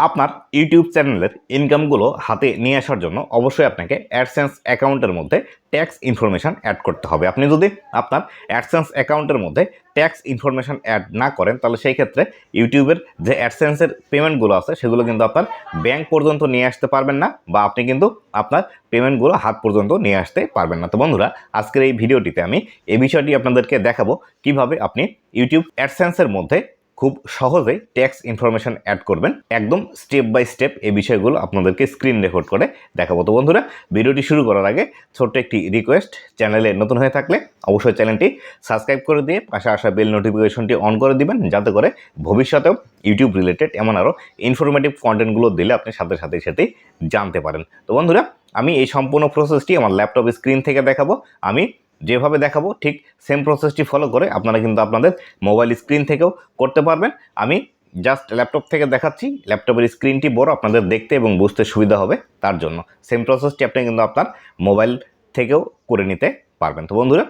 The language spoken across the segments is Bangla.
আপনার ইউটিউব চ্যানেলের ইনকামগুলো হাতে নিয়ে আসার জন্য অবশ্যই আপনাকে অ্যাডসেন্স অ্যাকাউন্টের মধ্যে ট্যাক্স ইনফরমেশান অ্যাড করতে হবে। আপনি যদি আপনার অ্যাডসেন্স অ্যাকাউন্টের মধ্যে ট্যাক্স ইনফরমেশান অ্যাড না করেন তাহলে সেই ক্ষেত্রে ইউটিউবের যে অ্যাডসেন্সের পেমেন্টগুলো আছে সেগুলো কিন্তু আপনার ব্যাংক পর্যন্ত নিয়ে আসতে পারবেন না, বা আপনি কিন্তু আপনার পেমেন্টগুলো হাত পর্যন্ত নিয়ে আসতে পারবেন না। তো বন্ধুরা, আজকের এই ভিডিওটিতে আমি এই বিষয়টি আপনাদেরকে দেখাবো কিভাবে আপনি ইউটিউব অ্যাডসেন্সের মধ্যে খুব সহজেই ট্যাক্স ইনফরমেশন অ্যাড করবেন। একদম স্টেপ বাই স্টেপ এই বিষয়গুলো আপনাদেরকে স্ক্রিন রেকর্ড করে দেখাবো। তো বন্ধুরা, ভিডিওটি শুরু করার আগে ছোট্ট একটি রিকোয়েস্ট, চ্যানেলে নতুন হয়ে থাকলে অবশ্যই চ্যানেলটি সাবস্ক্রাইব করে দিয়ে পাশে আসা বেল নোটিফিকেশনটি অন করে দিবেন, যাতে করে ভবিষ্যতেও ইউটিউব রিলেটেড এমন আরও ইনফরমেটিভ কন্টেন্টগুলো দিলে আপনি সাথেই জানতে পারেন। তো বন্ধুরা, আমি এই সম্পূর্ণ প্রসেসটি আমার ল্যাপটপ স্ক্রিন থেকে দেখাবো। আমি যেভাবে দেখাবো ঠিক সেম প্রসেসটি ফলো করে আপনারা কিন্তু আপনাদের মোবাইল স্ক্রিন থেকেও করতে পারবেন। আমি জাস্ট ল্যাপটপ থেকে দেখাচ্ছি, ল্যাপটপের স্ক্রিনটি বড়, আপনাদের দেখতে এবং বুঝতে সুবিধা হবে তার জন্য। সেম প্রসেসটি আপনি কিন্তু আপনার মোবাইল থেকেও করে নিতে পারবেন। তো বন্ধুরা,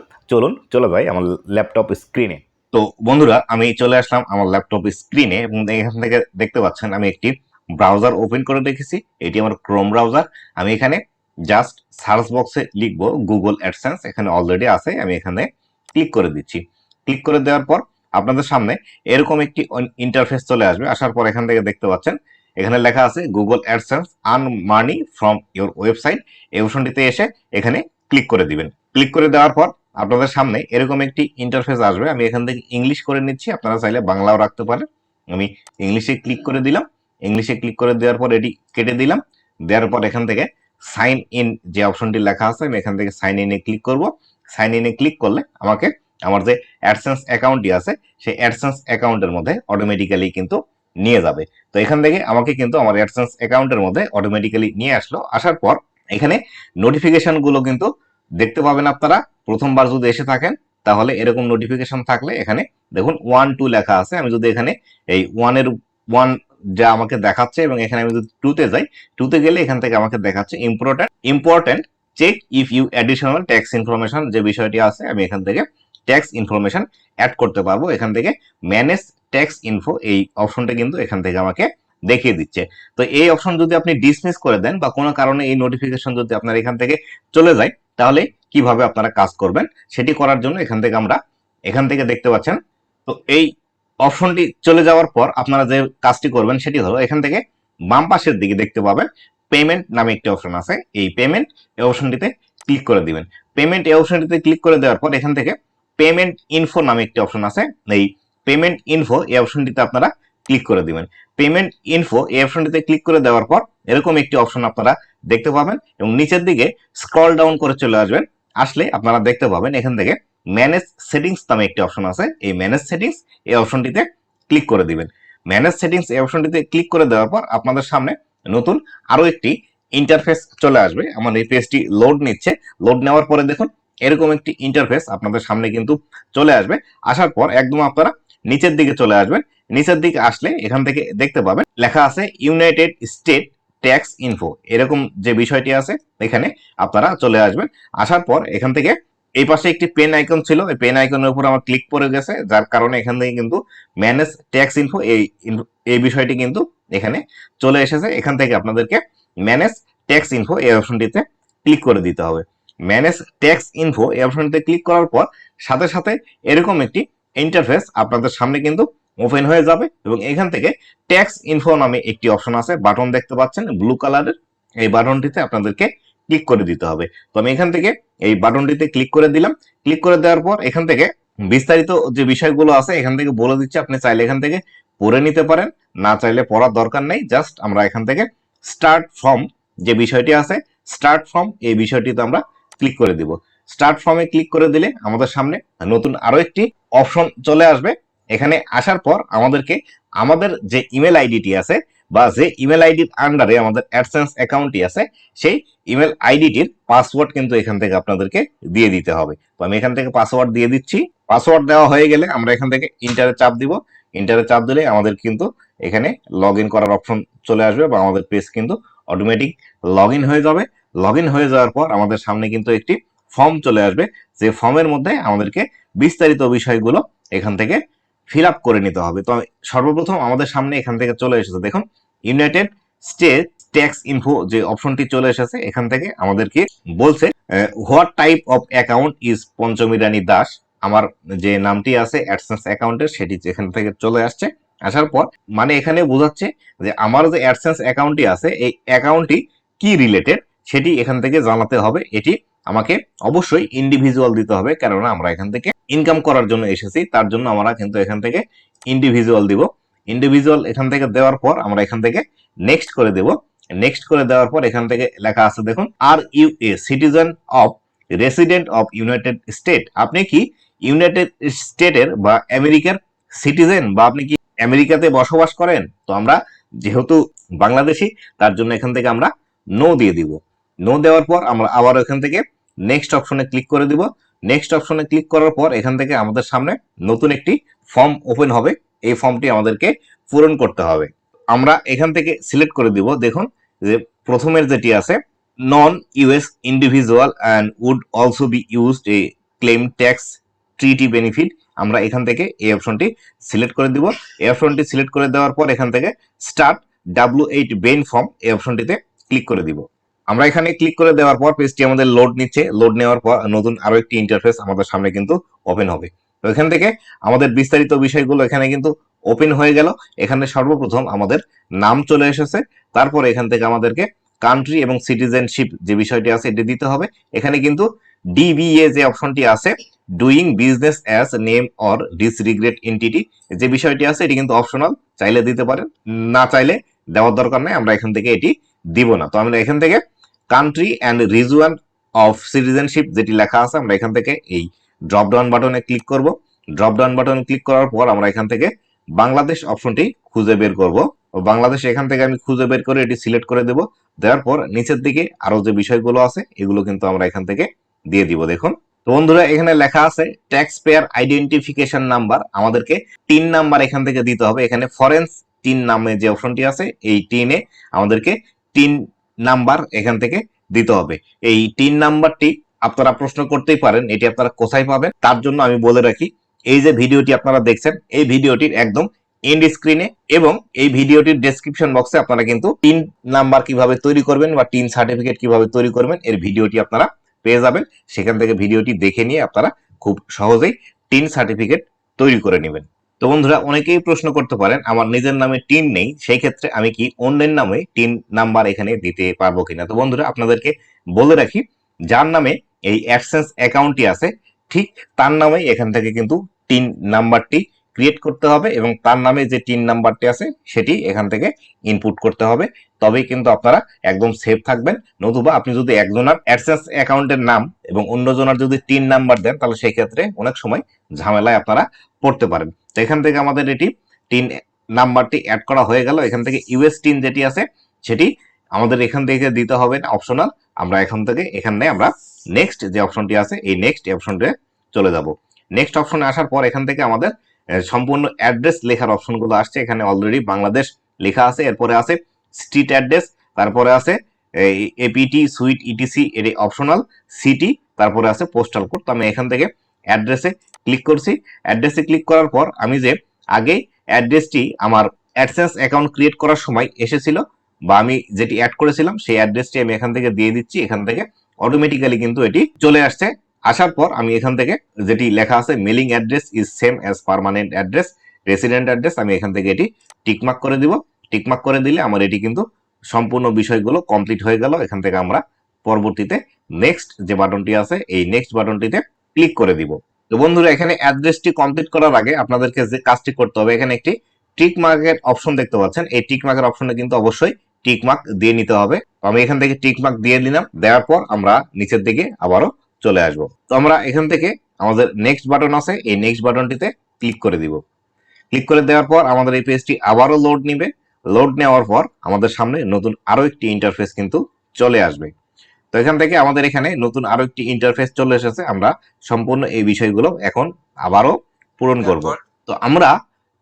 চলে যাই আমার ল্যাপটপ স্ক্রিনে। তো বন্ধুরা, আমি চলে আসলাম আমার ল্যাপটপ স্ক্রিনে এবং এখান থেকে দেখতে পাচ্ছেন আমি একটি ব্রাউজার ওপেন করে রেখেছি। এটি আমার ক্রোম ব্রাউজার। আমি এখানে জাস্ট সার্চ বক্সে লিখবো গুগল অ্যাডসেন্স, এখানে অলরেডি আছে, আমি এখানে ক্লিক করে দিচ্ছি। ক্লিক করে দেওয়ার পর আপনাদের সামনে এরকম একটি ইন্টারফেস চলে আসবে। আসার পর এখান থেকে দেখতে পাচ্ছেন এখানে লেখা আছে Google AdSense earn money from your website. এই অপশনটিতে এসে এখানে ক্লিক করে দিবেন। ক্লিক করে দেওয়ার পর আপনাদের সামনে এরকম একটি ইন্টারফেস আসবে। আমি এখান থেকে ইংলিশ করে নিচ্ছি, আপনারা চাইলে বাংলাও রাখতে পারেন। আমি ইংলিশে ক্লিক করে দিলাম। ইংলিশে ক্লিক করে দেওয়ার পর এটি কেটে দিলাম। দেওয়ার পর এখান থেকে সাইন ইন যে অপশনটি লেখা আছে আমি এখান থেকে সাইন ইনে ক্লিক করব। সাইন ইনে ক্লিক করলে আমাকে আমার যে অ্যাডসেন্স অ্যাকাউন্টটি আছে সেই অ্যাডসেন্স অ্যাকাউন্টের মধ্যে অটোমেটিক্যালি কিন্তু নিয়ে যাবে। তো এখান থেকে আমাকে কিন্তু আমার অ্যাডসেন্স অ্যাকাউন্টের মধ্যে অটোমেটিক্যালি নিয়ে আসলো। আসার পর এখানে নোটিফিকেশন গুলো কিন্তু দেখতে পাবেন আপনারা। প্রথমবার যদি এসে থাকেন তাহলে এরকম নোটিফিকেশন থাকলে এখানে দেখুন 1 2 লেখা আছে। আমি যদি এখানে এই 1 যা আমাকে দেখাচ্ছে এবং এখানে আমি যদি 2 তে যাই, 2 তে গেলে এখান থেকে আমাকে দেখাচ্ছে important check if you additional tax information যে বিষয়টি আছে আমি এখান থেকে ট্যাক্স ইনফরমেশন অ্যাড করতে পারবো। এখান থেকে ম্যানেজ ট্যাক্স ইনফো এই অপশনটা কিন্তু এখান থেকে আমাকে দেখিয়ে দিচ্ছে। তো এই অপশন যদি আপনি ডিসমিস করে দেন বা কোনো কারণে এই নোটিফিকেশন যদি আপনার এখান থেকে চলে যায় তাহলে কিভাবে আপনারা কাজ করবেন সেটি করার জন্য এখান থেকে দেখতে পাচ্ছেন। তো এই অপশনটি চলে যাওয়ার পর আপনারা যে কাজটি করবেন সেটি হলো এখান থেকে বাম পাশের দিকে দেখতে পাবেন পেমেন্ট নামে একটি অপশন আছে। এই পেমেন্ট এই অপশনটিতে ক্লিক করে দিবেন। পেমেন্ট এই অপশনটিতে ক্লিক করে দেওয়ার পর এখান থেকে পেমেন্ট ইনফো নামে একটি অপশন আছে। এই পেমেন্ট ইনফো এই অপশনটিতে আপনারা ক্লিক করে দিবেন। পেমেন্ট ইনফো এই অপশনটিতে ক্লিক করে দেওয়ার পর এরকম একটি অপশন আপনারা দেখতে পাবেন এবং নিচের দিকে স্ক্রল ডাউন করে চলে আসবেন। আসলে আপনারা দেখতে পাবেন এখান থেকে ম্যানেজ সেটিংস নামে একটি অপশন আছে। এই ম্যানেজ সেটিংস এই অপশনটিতে ক্লিক করে দিবেন। ম্যানেজ সেটিংস এই অপশনটিতে ক্লিক করে দেওয়ার পর আপনাদের সামনে নতুন আরো একটি ইন্টারফেস চলে আসবে। আমার এই পেজটি লোড নিচ্ছে। লোড নেওয়ার পরে দেখুন এরকম একটি ইন্টারফেস আপনাদের সামনে কিন্তু চলে আসবে। আসার পর একদম আপনারা নিচের দিকে চলে আসবেন। নিচের দিকে আসলে এখান থেকে দেখতে পাবেন লেখা আছে ইউনাইটেড স্টেট ট্যাক্স ইনফো, এরকম যে বিষয়টি আছে এখানে আপনারা চলে আসবেন। আসার পর এখান থেকে এই পাশে একটি পেন আইকন ছিল, এই পেন আইকনের উপর আমার ক্লিক পড়ে গেছে, যার কারণে এখান থেকে কিন্তু ম্যানেজ ট্যাক্স ইনফো এই বিষয়টি কিন্তু এখানে চলে এসেছে। এখান থেকে আপনাদেরকে ম্যানেজ ট্যাক্স ইনফো এই অপশনটিতে ক্লিক করে দিতে হবে। ম্যানেজ ট্যাক্স ইনফো এই অপশনটিতে ক্লিক করার পর সাথে এরকম একটি ইন্টারফেস আপনাদের সামনে কিন্তু ওপেন হয়ে যাবে এবং এখান থেকে ট্যাক্স ইনফো নামে একটি অপশন আছে, বাটন দেখতে পাচ্ছেন ব্লু কালারের। এই বাটনটিতে আপনাদেরকে ক্লিক করে দিতে হবে। তো আমি এখান থেকে এই বাটনটিতে ক্লিক করে দিলাম। ক্লিক করে দেওয়ার পর এখান থেকে বিস্তারিত যে বিষয়গুলো আছে এখান থেকে বলে দিচ্ছে, আপনি চাইলে এখান থেকে পড়ে নিতে পারেন, না চাইলে পড়ার দরকার নেই। জাস্ট আমরা এখান থেকে স্টার্ট ফর্ম যে বিষয়টি আছে, স্টার্ট ফর্ম এই বিষয়টিতে আমরা ক্লিক করে দিব। স্টার্ট ফর্মে ক্লিক করে দিলে আমাদের সামনে নতুন আরো একটি অপশন চলে আসবে। এখানে আসার পর আমাদেরকে আমাদের যে ইমেল আইডিটি আছে বা যে ইমেল আইডির আন্ডারে আমাদের অ্যাডসেন্স অ্যাকাউন্টটি আছে সেই ইমেল আইডিটির পাসওয়ার্ড কিন্তু এখান থেকে আপনাদেরকে দিয়ে দিতে হবে। তো আমি এখান থেকে পাসওয়ার্ড দিয়ে দিচ্ছি। পাসওয়ার্ড দেওয়া হয়ে গেলে আমরা এখান থেকে ইন্টারে চাপ দিব। ইন্টারে চাপ দিলে আমাদের কিন্তু এখানে লগ ইন করার অপশন চলে আসবে বা আমাদের পেজ কিন্তু অটোমেটিক লগ ইন হয়ে যাবে। লগ ইন হয়ে যাওয়ার পর আমাদের সামনে কিন্তু একটি ফর্ম চলে আসবে, যে ফর্মের মধ্যে আমাদেরকে বিস্তারিত বিষয়গুলো এখান থেকে ফিল আপ করে নিতে হবে। তো সর্বপ্রথম আমাদের সামনে এখান থেকে চলে এসেছে, দেখুন ইউনাইটেড স্টেটস ট্যাক্স ইনফো যে অপশনটি চলে এসেছে, এখান থেকে আমাদেরকে বলছে what type of account is Panchami Rani Das. আমার যে নামটি আছে অ্যাডসেন্স অ্যাকাউন্টের সেটি এখান থেকে চলে আসছে। আসার পর মানে এখানে বোঝাচ্ছে যে আমার যে অ্যাডসেন্স অ্যাকাউন্টটি আছে এই অ্যাকাউন্টটি কি রিলেটেড সেটি এখান থেকে জানাতে হবে। এটি আমাকে অবশ্যই ইন্ডিভিজুয়াল দিতে হবে, কেননা আমরা এখান থেকে ইনকাম করার জন্য এসেছি, তার জন্য আমরা কিন্তু এখান থেকে ইন্ডিভিজুয়াল দিব। ইন্ডিভিজুয়াল এখান থেকে দেওয়ার পর আমরা এখান থেকে নেক্সট করে দেব। নেক্সট করে দেওয়ার পর এখান থেকে লেখা আছে দেখুন, are you a citizen of resident of United State. আপনি কি ইউনাইটেড স্টেটের বা আমেরিকার সিটিজেন, বা আপনি কি আমেরিকাতে বসবাস করেন? তো আমরা যেহেতু বাংলাদেশি, তার জন্য এখান থেকে আমরা নো দিয়ে দিব। নো দেওয়ার পর আমরা আবার এখান থেকে নেক্সট অপশনে ক্লিক করে দিব। নেক্সট অপশনে ক্লিক করার পর এখান থেকে আমাদের সামনে নতুন একটি ফর্ম ওপেন হবে। এই ফর্মটি আমাদেরকে পূরণ করতে হবে। আমরা এখান থেকে সিলেক্ট করে দিব। দেখুন যে প্রথমের যেটি আছে, non US individual and would also be used a claim tax treaty benefit. আমরা এখান থেকে এই অপশনটি সিলেক্ট করে দিব। এই অপশনটি সিলেক্ট করে দেওয়ার পর এখান থেকে স্টার্ট W8 বেন ফর্ম এই অপশনটিতে ক্লিক করে দিব। আমরা এখানে ক্লিক করে দেওয়ার পর পেজটি আমাদের লোড নিচ্ছে। লোড নেওয়ার পর নতুন আরো একটি ইন্টারফেস আমাদের সামনে কিন্তু ওপেন হবে। তো এখান থেকে আমাদের বিস্তারিত বিষয়গুলো এখানে কিন্তু ওপেন হয়ে গেল। এখানে সর্বপ্রথম আমাদের নাম চলে এসেছে, তারপরে এখান থেকে আমাদেরকে কান্ট্রি এবং সিটিজেনশিপ যে বিষয়টি আছে এটি দিতে হবে। এখানে কিন্তু ডিবিএ যে অপশনটি আছে, doing business as name or disregarded entity, যে বিষয়টি আছে এটি কিন্তু অপশনাল, চাইলে দিতে পারেন, না চাইলে দেওয়ার দরকার নেই, আমরা এখান থেকে এটি দিব না। তো আমরা এখান থেকে country and region of citizenship যেটি লেখা আছে আমরা এখান থেকে এই ড্রপ ডাউন বাটনে ক্লিক করব। ড্রপ ডাউন বাটনে ক্লিক করার পর আমরা এখান থেকে বাংলাদেশ অপশনটি খুঁজে বের করব। বাংলাদেশ এখান থেকে আমি খুঁজে বের করে এটি সিলেক্ট করে দেব। দেওয়ার পর নিচের দিকে আরো যে বিষয়গুলো আছে এগুলো কিন্তু আমরা এখান থেকে দিয়ে দিব। দেখুন তো বন্ধুরা, এখানে লেখা আছে ট্যাক্স পেয়ার আইডেন্টিফিকেশন নাম্বার, আমাদেরকে টিন নাম্বার এখান থেকে দিতে হবে। এখানে ফরেন্স টিন নামে যে অপশনটি আছে এই টিনে আমাদেরকে টিন নাম্বার এখান থেকে দিতে হবে। এই টিন নাম্বারটি আপনারা প্রশ্ন করতেই পারেন এটি আপনারা কোথায় পাবেন, তার জন্য আমি বলে রাখি, এই যে ভিডিওটি আপনারা দেখছেন এই ভিডিওটির একদম এন্ড স্ক্রিনে এবং এই ভিডিওটির ডেসক্রিপশন বক্সে আপনারা কিন্তু টিন নাম্বার কিভাবে তৈরি করবেন বা টিন সার্টিফিকেট কিভাবে তৈরি করবেন এর ভিডিওটি আপনারা পেয়ে যাবেন। সেখান থেকে ভিডিওটি দেখে নিয়ে আপনারা খুব সহজেই টিন সার্টিফিকেট তৈরি করে নেবেন। তো বন্ধুরা, অনেকেই প্রশ্ন করতে পারেন আমার নিজের নামে টিন নেই, সেই ক্ষেত্রে আমি কি অন্যের নামে টিন নাম্বার এখানে দিতে পারবো কিনা। তো বন্ধুরা, আপনাদেরকে বলে রাখি, যার নামে এই অ্যাডসেন্স অ্যাকাউন্টটি আছে ঠিক তার নামেই এখান থেকে কিন্তু টিন নাম্বারটি ক্রিয়েট করতে হবে এবং তার নামে যে টিন নাম্বারটি আছে সেটি এখান থেকে ইনপুট করতে হবে। তবেই কিন্তু আপনারা একদম সেফ থাকবেন। নতুবা আপনি যদি একজনের অ্যাডসেন্স অ্যাকাউন্টের নাম এবং অন্যজনের যদি টিন নাম্বার দেন তাহলে সেই ক্ষেত্রে অনেক সময় ঝামেলায় আপনারা পড়তে পারেন। তো এখান থেকে আমাদের এটি টিন নাম্বারটি অ্যাড করা হয়ে গেল। এখান থেকে ইউএস টিন যেটি আছে সেটি আমাদের এখান থেকে দিতে হবে না, অপশনাল। আমরা এখান থেকে এখানে আমরা নেক্সট যে অপশনটি আছে এই নেক্সট অপশনটি চলে যাব। নেক্সট অপশনে আসার পর এখান থেকে আমাদের সম্পূর্ণ অ্যাড্রেস লেখার অপশনগুলো আসছে। এখানে অলরেডি বাংলাদেশ লেখা আছে, এরপরে আছে স্ট্রিট অ্যাড্রেস, তারপরে আছে এপিটি সুইট ইটিসি এটি অপশনাল, সিটি, তারপরে আছে পোস্টাল কোড। তো আমি এখান থেকে অ্যাড্রেসে ক্লিক করছি। অ্যাড্রেসে ক্লিক করার পর আমি যে আগে অ্যাড্রেসটি আমার অ্যাডসেন্স অ্যাকাউন্ট ক্রিয়েট করার সময় এসেছিল বা আমি যেটি অ্যাড করেছিলাম সেই অ্যাড্রেসটি আমি এখান থেকে দিয়ে দিচ্ছি। এখান থেকে অটোমেটিক্যালি কিন্তু এটি চলে আসছে। আসার পর আমি এখান থেকে যেটি লেখা আছে mailing address is same as permanent address resident address, আমি এখান থেকে এটি টিকমার্ক করে দিব। টিকমার্ক করে দিলে আমার এটি কিন্তু সম্পূর্ণ বিষয়গুলো কমপ্লিট হয়ে গেল। এখান থেকে আমরা পরবর্তীতে নেক্সট যে বাটনটি আছে এই নেক্সট বাটনটিতে ক্লিক করে দিব। তো বন্ধুরা, এখানে অ্যাড্রেসটি কমপ্লিট করার আগে আপনাদেরকে যে কাজটি করতে হবে, এখানে একটি টিক মার্কের অপশন দেখতে পাচ্ছেন। এই টিক মার্কের অপশনে কিন্তু অবশ্যই টিক মার্ক দিয়ে নিতে হবে। তো আমি এখান থেকে টিক মার্ক দিয়ে দিলাম। দেওয়ার পর আমরা নিচের দিকে আবারও চলে আসব। তো আমরা এখান থেকে আমাদের নেক্সট বাটন আছে এই নেক্সট বাটনটিতে ক্লিক করে দিব। ক্লিক করে দেওয়ার পর আমাদের এই পেজটি আবারও লোড নিবে। লোড নেওয়ার পর আমাদের সামনে নতুন আরো একটি ইন্টারফেস কিন্তু চলে আসবে। তো এখান থেকে আমাদের এখানে নতুন আরো একটি ইন্টারফেস চলে এসেছে। আমরা সম্পূর্ণ এই বিষয়গুলো এখন আবারও পূরণ করব। তো আমরা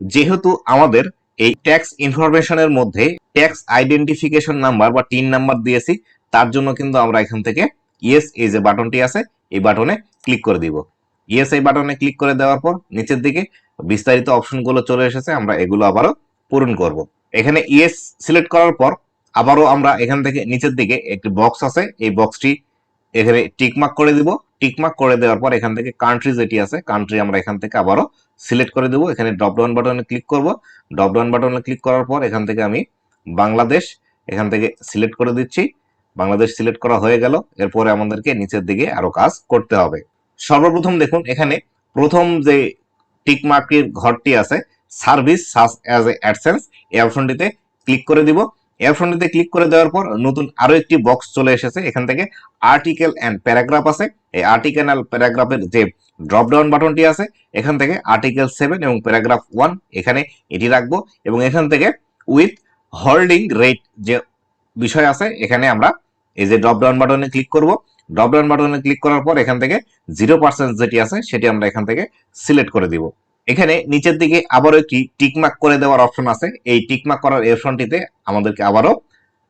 যেহেতু আমাদের এই ট্যাক্স ইনফরমেশনের মধ্যে ট্যাক্স আইডেন্টিফিকেশন নাম্বার বা টিন নাম্বার দিয়েছি, তার জন্য কিন্তু আমরা এখান থেকে ইয়েস এই যে বাটনটি আছে এই বাটনে ক্লিক করে দিব। ইয়েস এই বাটনে ক্লিক করে দেওয়ার পর নিচের দিকে বিস্তারিত অপশনগুলো চলে এসেছে, আমরা এগুলো আবারও পূরণ করব। এখানে ইয়েস সিলেক্ট করার পর আবারও আমরা এখান থেকে নিচের দিকে একটি বক্স আছে, এই বক্সটি এখানে টিকমার্ক করে দিব। টিকমার্ক করে দেওয়ার পর এখান থেকে কান্ট্রি যেটি আছে, কান্ট্রি আমরা এখান থেকে আবারও সিলেক্ট করে দেব। এখানে ড্রপ ডাউন বাটনে ক্লিক করব। ড্রপ ডাউন বাটনে ক্লিক করার পর এখান থেকে আমি বাংলাদেশ এখান থেকে সিলেক্ট করে দিচ্ছি। বাংলাদেশ সিলেক্ট করা হয়ে গেল। এরপরে আমাদেরকে নিচের দিকে আরো কাজ করতে হবে। সর্বপ্রথম দেখুন এখানে প্রথম যে টিকমার্কের ঘরটি আছে, service search as a AdSense, এই অপশনটিতে ক্লিক করে দিব। এই অপশনটিতে ক্লিক করে দেওয়ার পর নতুন আরো একটি বক্স চলে এসেছে। এখান থেকে আর্টিকেল অ্যান্ড প্যারাগ্রাফ আছে। এই আর্টিকেল অ্যান্ড প্যারাগ্রাফের যে ড্রপ ডাউন বাটনটি আছে, এখান থেকে আর্টিকেল 7 এবং প্যারাগ্রাফ 1 এখানে এটি রাখবো এবং এখান থেকে উইথ হোল্ডিং রেট যে বিষয় আছে, এখানে আমরা এই যে ড্রপ ডাউন বাটনে ক্লিক করব। ড্রপ ডাউন বাটনে ক্লিক করার পর এখান থেকে 0% যেটি আছে সেটি আমরা এখান থেকে সিলেক্ট করে দিব। এখানে নিচের দিকে আবারও একটি টিকমার্ক করে দেওয়ার অপশন আছে। এই টিকমার্ক করার অপশনটিতে আমাদেরকে আবারও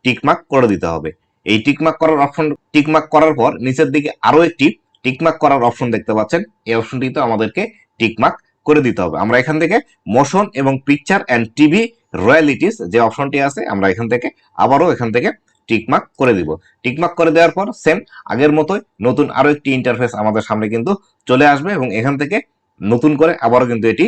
টিকমার্ক করে দিতে হবে। এই টিকমার্ক করার অপশন টিকমার্ক করার পর নিচের দিকে আরো একটি টিকমার্ক করার অপশন দেখতে পাচ্ছেন। এই অপশনটিতে আমাদেরকে টিকমার্ক করে দিতে হবে। আমরা এখান থেকে মোশন এবং পিকচার অ্যান্ড টিভি রয়্যালিটিস যে অপশনটি আছে, আমরা এখান থেকে আবারও এখান থেকে টিকমার্ক করে দিব। টিকমার্ক করে দেওয়ার পর সেম আগের মতোই নতুন আরো একটি ইন্টারফেস আমাদের সামনে কিন্তু চলে আসবে এবং এখান থেকে নতুন করে আবারও কিন্তু এটি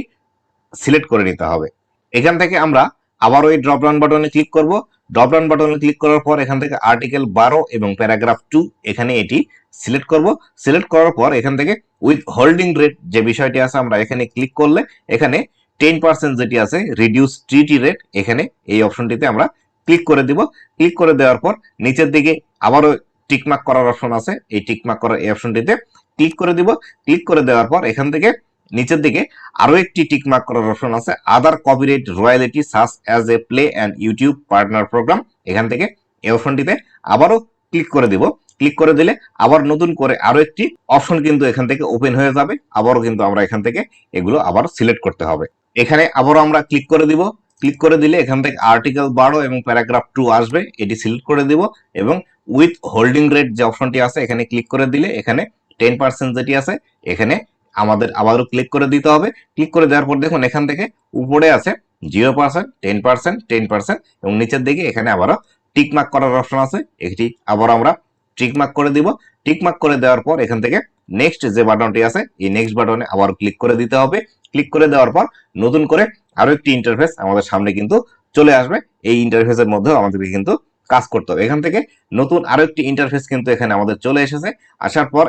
সিলেক্ট করে নিতে হবে। এখান থেকে আমরা আবারও এই ড্রপ ডাউন বাটনে ক্লিক করব। ড্রপ ডাউন বাটনে ক্লিক করার পর এখান থেকে আর্টিকেল 12 এবং প্যারাগ্রাফ 2 এখানে এটি সিলেক্ট করব। সিলেক্ট করার পর এখান থেকে উইথ হোল্ডিং রেট যে বিষয়টি আছে, আমরা এখানে ক্লিক করলে এখানে 10% যেটি আছে রিডিউস ট্রিটি রেট, এখানে এই অপশনটিতে আমরা ক্লিক করে দিব। ক্লিক করে দেওয়ার পর নিচের দিকে আবারও টিকমার্ক করার অপশন আছে। এই টিকমার্ক করার এই অপশনটিতে ক্লিক করে দিব। ক্লিক করে দেওয়ার পর এখান থেকে নিচের দিকে আরো একটি টিকমার্ক করার অপশন আছে, other copyright royalty such as a play and YouTube partner program. এখান থেকে এই অপশনটিতে আবারও ক্লিক করে দিব। ক্লিক করে দিলে আবার নতুন করে আরো একটি অপশন কিন্তু এখান থেকে ওপেন হয়ে যাবে। আবারও কিন্তু আমরা এখান থেকে এগুলো আবার সিলেক্ট করতে হবে। এখানে আবারও আমরা ক্লিক করে দিব। ক্লিক করে দিলে এখান থেকে আর্টিকেল 12 এবং প্যারাগ্রাফ 2 আসবে, এটি সিলেক্ট করে দিব এবং উইথ হোল্ডিং রেট যে অপশনটি আছে এখানে ক্লিক করে দিলে এখানে 10% যেটি আছে এখানে আমাদের আবারও ক্লিক করে দিতে হবে। ক্লিক করে দেওয়ার পর দেখুন এখান থেকে উপরে আছে 0%, 10%, 10% এবং নিচের দিকে এখানে আবারও টিকমার্ক করার অপশন আছে, এটি আবার আমরা টিকমার্ক করে দিব। টিকমার্ক করে দেওয়ার পর এখান থেকে নেক্সট যে বাটনটি আছে, এই নেক্সট বাটনে আবার ক্লিক করে দিতে হবে। ক্লিক করে দেওয়ার পর নতুন করে আরো একটি ইন্টারফেস আমাদের সামনে কিন্তু চলে আসবে। এই ইন্টারফেসের মধ্যেও আমাদেরকে কিন্তু কাজ করতে হবে। এখান থেকে নতুন আরো একটি ইন্টারফেস কিন্তু এখানে আমাদের চলে এসেছে। আসার পর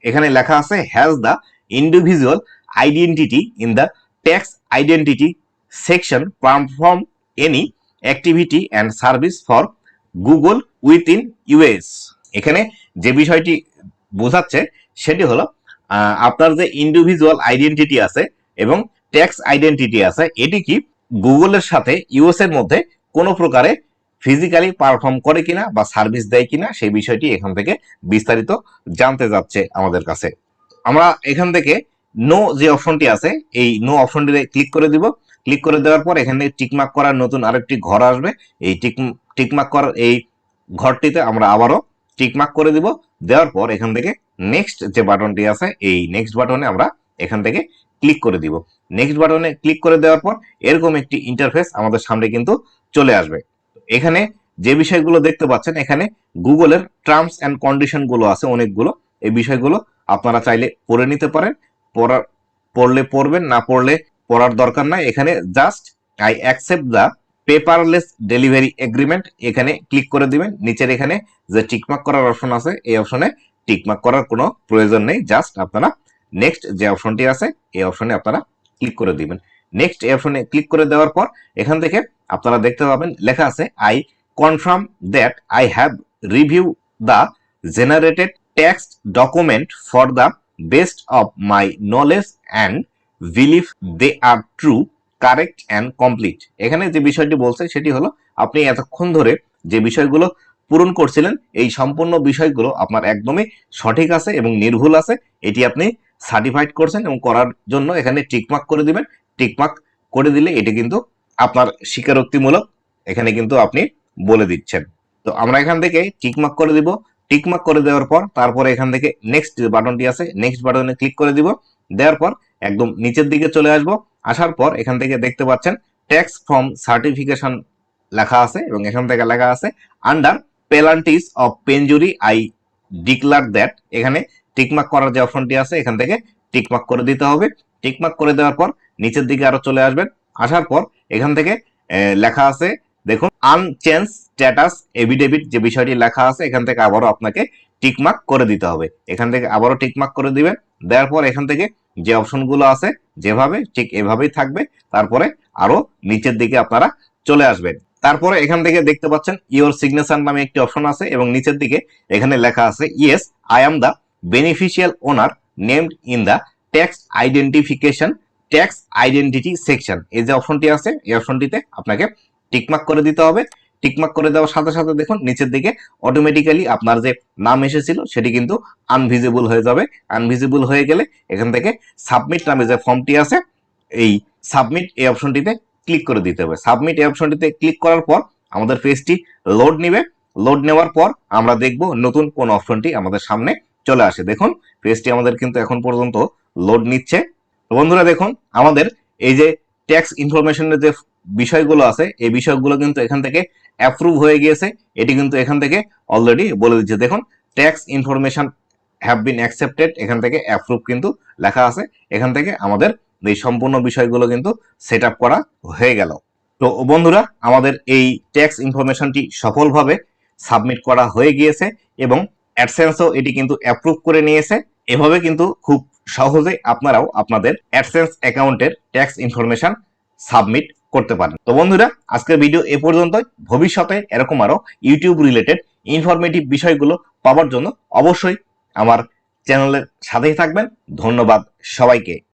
এখানে লেখা আছে has the individual identity in the tax identity section perform any activity and service for Google within US। এখানে যে বিষয়টি বোঝাচ্ছে সেটি হলো আপনার যে ইন্ডিভিজুয়াল আইডেন্টিটি আছে এবং ট্যাক্স আইডেন্টিটি আছে, এটি কি গুগলের সাথে ইউএস এর মধ্যে কোনো প্রকারে ফিজিক্যালি পারফর্ম করে কিনা বা সার্ভিস দেয় কিনা সেই বিষয়টি এখান থেকে বিস্তারিত জানতে যাচ্ছে আমাদের কাছে। আমরা এখান থেকে নো যে অপশনটি আছে এই নো অপশনটিতে ক্লিক করে দিব। ক্লিক করে দেওয়ার পর এখানে টিকমার্ক করার নতুন আরেকটি ঘর আসবে। এই টিকমার্ক করার এই ঘরটিতে আমরা আবারও টিকমার্ক করে দিব। দেওয়ার পর এখান থেকে নেক্সট যে বাটনটি আছে এই নেক্সট বাটনে আমরা এখান থেকে ক্লিক করে দিব। নেক্সট বাটনে ক্লিক করে দেওয়ার পর এরকম একটি ইন্টারফেস আমাদের সামনে কিন্তু চলে আসবে। এখানে যে বিষয়গুলো দেখতে পাচ্ছেন এখানে গুগলের টার্মস অ্যান্ড কন্ডিশন গুলো আছে অনেকগুলো। এই বিষয়গুলো আপনারা চাইলে পড়ে নিতে পারেন। পড়লে পড়বেন, না পড়লে পড়ার দরকার নাই। এখানে just I accept the paperless delivery agreement এখানে ক্লিক করে দিবেন। নিচের এখানে যে টিকমার্ক করার অপশন আছে এই অপশনে টিকমার্ক করার কোনো প্রয়োজন নেই। জাস্ট আপনারা নেক্সট যে অপশনটি আছে এই অপশনে আপনারা ক্লিক করে দিবেন। নেক্সট এই অপশনে ক্লিক করে দেওয়ার পর এখান থেকে আপনারা দেখতে পাবেন লেখা আছে I confirm that I have review the generated text document for the best of my knowledge and believe they are true, correct and complete. এখানে যে বিষয়টি বলছে সেটি হলো আপনি এতক্ষণ ধরে যে বিষয়গুলো পূরণ করছিলেন এই সম্পূর্ণ বিষয়গুলো আপনার একদমই সঠিক আছে এবং নির্ভুল আছে, এটি আপনি সার্টিফাইড করছেন এবং করার জন্য এখানে টিকমার্ক করে দিবেন। টিকমার্ক করে দিলে এটি কিন্তু আপনার স্বীকারোক্তিমূলক এখানে কিন্তু আপনি বলে দিচ্ছেন। তো আমরা এখান থেকে টিকমার্ক করে দিব। টিকমার্ক করে দেওয়ার পর তারপরে এখান থেকে নেক্সট যে বাটনটি আছে নেক্সট বাটনে ক্লিক করে দিব। দেওয়ার পর একদম নিচের দিকে চলে আসবো। আসার পর এখান থেকে দেখতে পাচ্ছেন ট্যাক্স ফর্ম সার্টিফিকেশন লেখা আছে এবং এখান থেকে লেখা আছে under penalties of perjury I declare that. এখানে টিকমার্ক করার যে অপশনটি আছে এখান থেকে টিকমার্ক করে দিতে হবে। টিকমার্ক করে দেওয়ার পর নিচের দিকে আরো চলে আসবেন। আসার পর এখান থেকে লেখা আছে দেখুন আনচেঞ্জ স্ট্যাটাস এভিডেভিট যে বিষয়টি লেখা আছে এখান থেকে আবারও আপনাকে টিকমার্ক করে দিতে হবে। এখান থেকে আবারও টিকমার্ক করে দিবেন। দেওয়ার পর এখান থেকে যে অপশনগুলো আছে যেভাবে ঠিক এভাবেই থাকবে। তারপরে আরো নিচের দিকে আপনারা চলে আসবেন। তারপরে এখান থেকে দেখতে পাচ্ছেন ইওর সিগনেচার নামে একটি অপশন আছে এবং নিচের দিকে এখানে লেখা আছে yes I am the beneficial owner named in the tax identification tax identity section. এই যে অপশনটি আছে এই অপশনটিতে আপনাকে টিকমার্ক করে দিতে হবে। টিকমার্ক করে দেওয়ার সাথে সাথে দেখুন নিচের দিকে অটোমেটিক্যালি আপনার যে নাম এসেছিল সেটি কিন্তু আনভিজিবল হয়ে যাবে। আনভিজিবল হয়ে গেলে এখান থেকে সাবমিট নামে যে ফর্মটি আছে এই সাবমিট এই অপশনটিতে ক্লিক করে দিতে হবে। সাবমিট এই অপশনটিতে ক্লিক করার পর আমাদের পেজটি লোড নিবে। লোড নেওয়ার পর আমরা দেখব নতুন কোন অপশনটি আমাদের সামনে চলে আসে। দেখুন পেজটি আমাদের কিন্তু এখন পর্যন্ত লোড নিচ্ছে। তো বন্ধুরা দেখুন আমাদের এই যে ট্যাক্স ইনফরমেশনের যে বিষয়গুলো আছে এই বিষয়গুলো কিন্তু এখান থেকে অ্যাপ্রুভ হয়ে গিয়েছে। এটি কিন্তু এখান থেকে অলরেডি বলে দিচ্ছে। দেখুন tax information have been accepted এখান থেকে অ্যাপ্রুভ কিন্তু লেখা আছে। এখান থেকে আমাদের এই সম্পূর্ণ বিষয়গুলো কিন্তু সেট আপ করা হয়ে গেল। তো বন্ধুরা আমাদের এই ট্যাক্স ইনফরমেশনটি সফলভাবে সাবমিট করা হয়ে গিয়েছে এবং অ্যাডসেন্সও এটি কিন্তু অ্যাপ্রুভ করে নিয়েছে। এভাবে কিন্তু খুব সহজে আপনারাও আপনাদের অ্যাডসেন্স অ্যাকাউন্টের ট্যাক্স ইনফরমেশন সাবমিট করতে পারেন। তো বন্ধুরা আজকের ভিডিও এ পর্যন্তই। ভবিষ্যতে এরকম আরো ইউটিউব রিলেটেড ইনফরমেটিভ বিষয়গুলো পাওয়ার জন্য অবশ্যই আমার চ্যানেলের সাথেই থাকবেন। ধন্যবাদ সবাইকে।